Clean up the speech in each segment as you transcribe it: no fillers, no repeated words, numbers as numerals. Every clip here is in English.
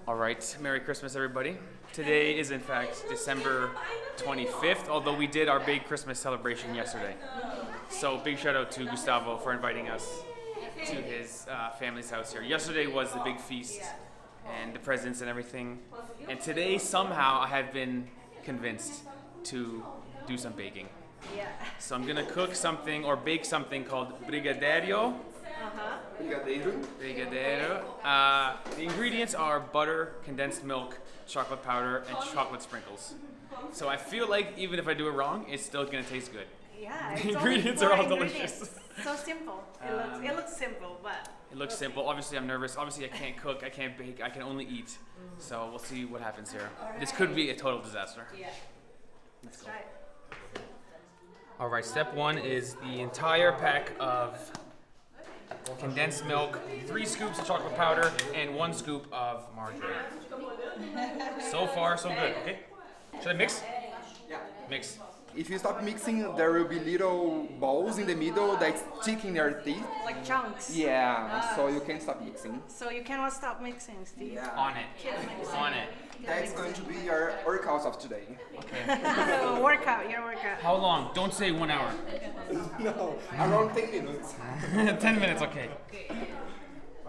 All right, Merry Christmas, everybody. Today is in fact December 25th, although we did our big Christmas celebration yesterday. So big shout out to Gustavo for inviting us to his family's house here. Yesterday was the big feast and the presents and everything. And today somehow I have been convinced to do some baking. Yeah. So I'm gonna cook something or bake something called Brigadeiro. Brigadeiro. The ingredients are butter, condensed milk, chocolate powder, and chocolate sprinkles. So I feel like even if I do it wrong, it's still gonna taste good. Yeah. The ingredients are all delicious. So simple. It looks simple, but it looks simple. Obviously, I'm nervous. Obviously, I can't cook. I can't bake. I can only eat. So we'll see what happens here. This could be a total disaster. yeah. Let's try it. All right. Step one is the entire pack of condensed milk, 3 scoops of chocolate powder, and 1 scoop of margarine. So far, so good. Okay. Should I mix? Yeah. Mix. If you stop mixing, there will be little balls in the middle that stick in your teeth. Like chunks. Yeah, so you can stop mixing. So you cannot stop mixing, Steve. Yeah. On it. On it. That's going to be your workout of today. Okay. Workout, your workout. How long? Don't say 1 hour. No, around 10 minutes. 10 minutes, okay.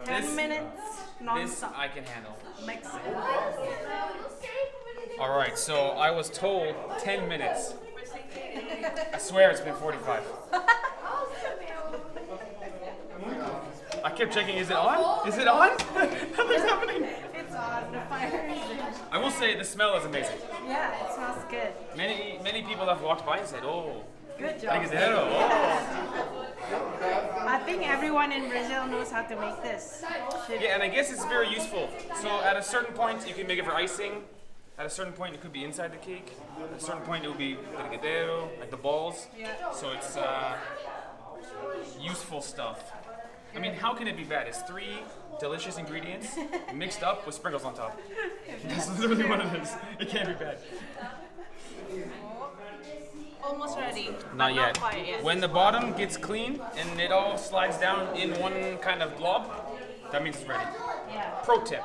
10 minutes This non-stop. I can handle. Mix it. All right, so I was told 10 minutes. I swear it's been 45. I kept checking, is it on? Is it on? Nothing's happening. It's on. The fire is in. I will say the smell is amazing. Yeah, it smells good. Many people have walked by and said, oh, Good job. Brigadeiro, oh. I think everyone in Brazil knows how to make this. Yeah, and I guess it's very useful. So at a certain point, you can make it for icing. At a certain point, it could be inside the cake. At a certain point, it will be brigadeiro, like the balls. Yeah. So it's useful stuff. I mean, how can it be bad? It's 3 delicious ingredients mixed up with sprinkles on top. That's literally what it is. It can't be bad. Almost ready. Not but yet. Not quite yet. When the bottom gets clean and it all slides down in one kind of blob, that means it's ready. Yeah. Pro tip.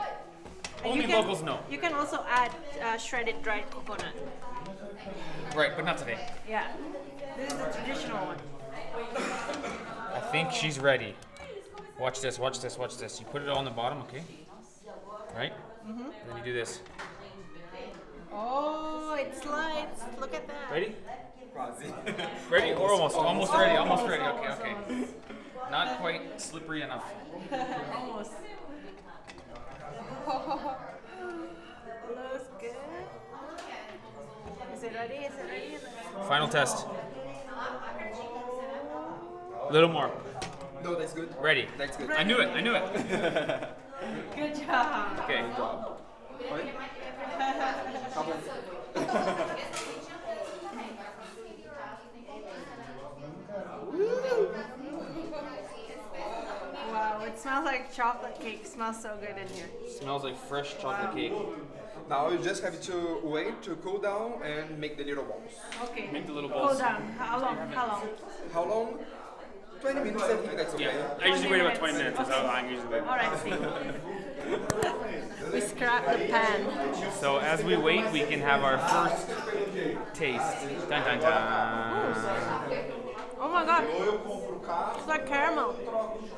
And Only locals know. You can also add shredded dried coconut. Right, but not today. Yeah. This is the traditional one. I think she's ready. Watch this, watch this, watch this. You put it all on the bottom, okay? Right? Mm-hmm. And then you do this. Oh, it slides. Look at that. Ready? Ready? Or almost? Almost ready, almost ready. Okay, okay. Not quite slippery enough. Almost. Looks good. Is it ready? Is it ready? Final test. A little more. No, that's good. Ready. That's good. I knew it, I knew it. Good job. Okay. Wow, it smells like chocolate cake. It smells so good in here. Smells like fresh chocolate cake. Now you just have to wait to cool down and make the little balls. Okay. Make the little Cool balls. down. How long? How long? How long? 20 minutes, I think that's okay. Yeah, I usually wait about 20 minutes. That's how I usually wait. All right, Steve. We scrap the pan. So as we wait, we can have our first taste. Dun dun dun. Oh my god. It's like caramel.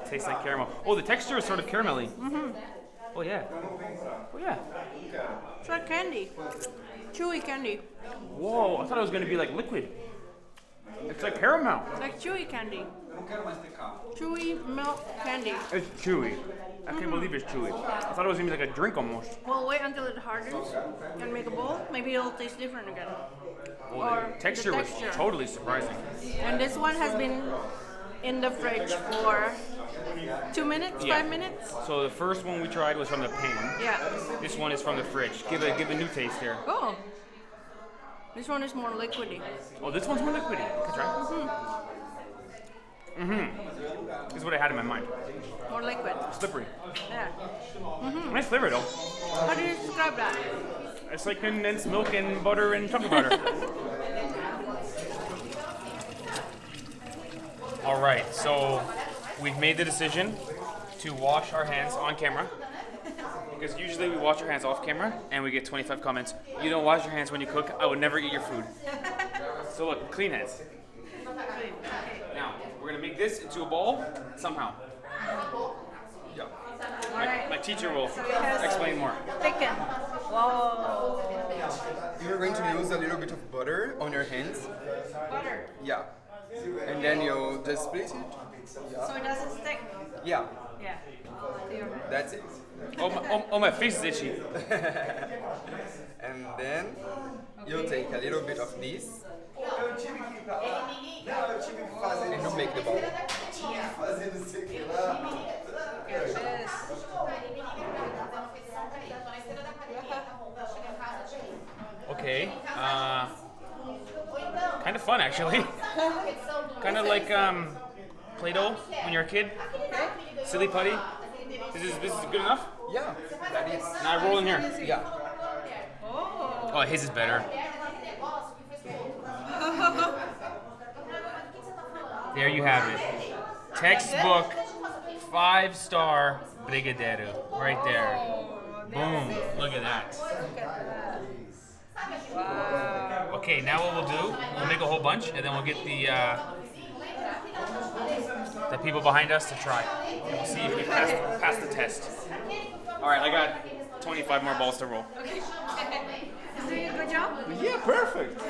Tastes like caramel. Oh, the texture is sort of caramelly. Mm-hmm. Oh yeah. Oh yeah. It's like candy. Chewy candy. Whoa, I thought it was going to be like liquid. It's like caramel. It's like chewy candy. Chewy milk candy. It's chewy. I can't believe it's chewy. I thought it was going to be like a drink almost. Well, wait until it hardens and make a bowl. Maybe it'll taste different again. Oh, Or the texture was texture. totally surprising. And this one has been in the fridge for 2 minutes, Yeah. 5 minutes. So the first one we tried was from the pan. Yeah. This one is from the fridge. Give a new taste here. Oh. This one is more liquidy. Oh, this one's more liquidy. Good try. This is what I had in my mind. More liquid. Slippery. Yeah. Nice flavor though. How do you describe that? It's like condensed milk and butter and chocolate butter. All right, so we've made the decision to wash our hands on camera. because usually we wash our hands off camera and we get 25 comments. You don't wash your hands when you cook. I would never eat your food. So look, clean hands. Now we're gonna make this into a ball somehow. Yeah. My teacher will explain more. Thicken. Whoa. You're going to use a little bit of butter on your hands. Butter. Yeah. And then you just split it. So it doesn't stick. Yeah. Yeah. That's it. Oh, my face is itchy. And then you take a little bit of this. And you make the ball. Okay. Kind of fun actually. Kind of like Play-Doh when you're a kid. Silly putty. This is good enough? Yeah, that is. Now I roll in here. Yeah. Oh, his is better. There you have it. Textbook 5-star Brigadeiro. Right there. Boom. Look at that. Okay, now what we'll do, we'll make a whole bunch and then we'll get the people behind us to try. And we'll see if we pass the test. Alright, I got 25 more balls to roll. Okay. Is doing a good job? Yeah, perfect.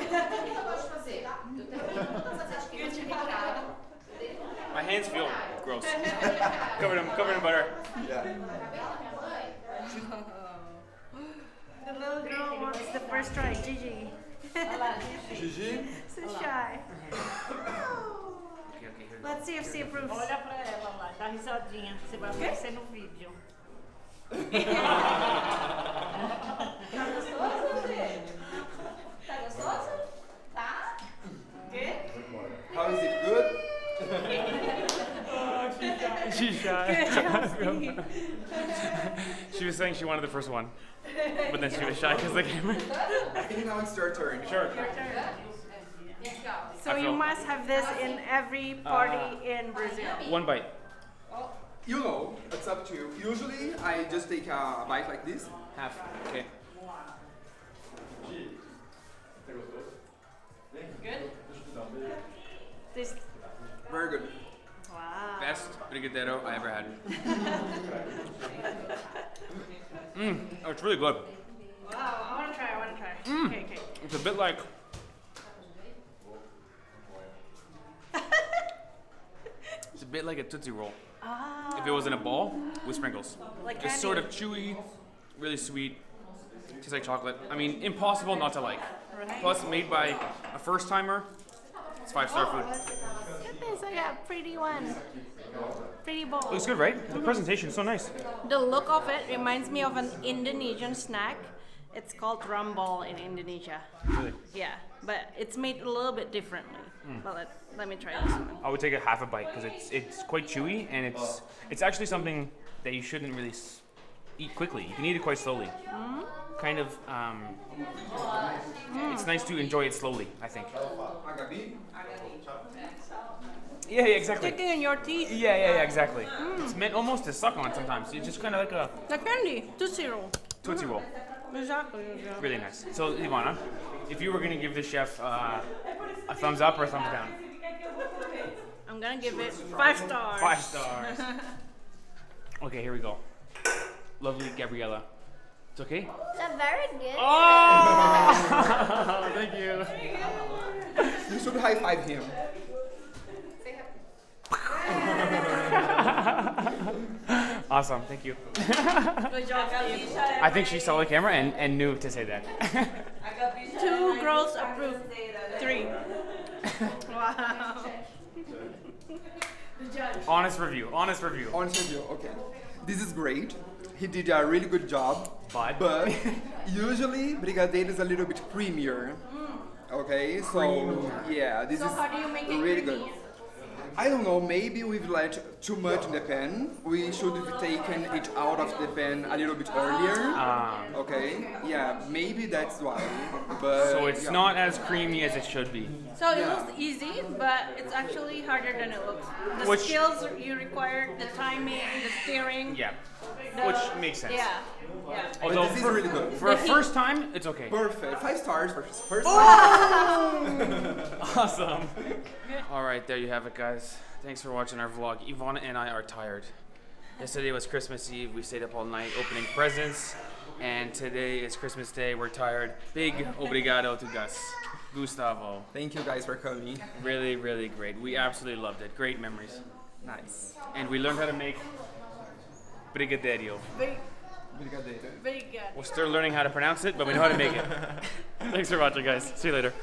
My hands feel gross. covered in butter. Yeah. The little girl wants the first try. Gigi. Gigi? So shy. Okay, here we go. Let's see if she approves. Olha pra ela lá, dá risadinha. Você vai aparecer no vídeo. Tá gostoso? Tá? Good? How is it good? She's shy. Good job, Steve. She was saying she wanted the first one, but then she was shy because the camera. I think now it's your turn. Sure. So I you feel- must have this in every party in Brazil. One bite. You know, it's up to you. Usually, I just take a bite like this. Half. Okay. Good? This, Very good. wow. Best Brigadeiro I ever had. Oh, it's really good. Wow, I want to try. Okay, okay. It's a bit like. It's a bit like a Tootsie Roll. Ah, If it was in a ball with sprinkles. like It's sort of candy. chewy, really sweet. Tastes like chocolate. I mean, impossible not to like. Right. Plus, made by a first timer. It's 5-star food. Goodness, I got a pretty one. Pretty bowl. Looks good, right? The presentation is so nice. The look of it reminds me of an Indonesian snack. It's called rambal in Indonesia. Really. Yeah, but it's made a little bit differently. But let me try this one. I would take a half a bite because it's quite chewy and it's actually something that you shouldn't really eat quickly. You can eat it quite slowly. Kind of. It's nice to enjoy it slowly, I think. Yeah, exactly. Sticking in your teeth. Yeah, exactly. It's meant almost to suck on sometimes. It's just kind of like a Like candy. Tootsie Roll. Tootsie Roll. Exactly. Really nice. So, Ivana, if you were going to give this chef a thumbs up or a thumbs down? I'm gonna give it 5 stars. 5 stars. Okay, here we go. Lovely Gabriella. It's okay? They're very good. Oh! Thank you. You should high five him. Awesome, thank you. Good job, Steve. I think she saw the camera and knew to say that. 2 girls approved. 3. Wow. Honest review. Honest review, okay. This is great. He did a really good job. But usually Brigadeiro is a little bit creamier. Okay, so yeah, this So is how do you make it really creamy? good. I don't know, maybe we've let too much in the pan. We should have taken it out of the pan a little bit earlier. Okay? Yeah, maybe that's why. But So it's yeah. not as creamy as it should be. So it looks easy, but it's actually harder than it looks. The Which- skills you require, the timing, the steering. Yeah. the- Which makes sense. Yeah. Yeah. Although this is for, really good. for a first time, it's okay. Perfect. 5 stars for first Awesome. All right, there you have it, guys. Thanks for watching our vlog. Ivana and I are tired. Yesterday was Christmas Eve. We stayed up all night opening presents. And today is Christmas Day. We're tired. Big obrigado to Gus. Gustavo. Thank you guys for coming. Really, really great. We absolutely loved it. Great memories. Nice. And we learned how to make Brigadeiro. Very, Brigadeiro. very good. We're still learning how to pronounce it, but we know how to make it. Thanks for watching, guys. See you later.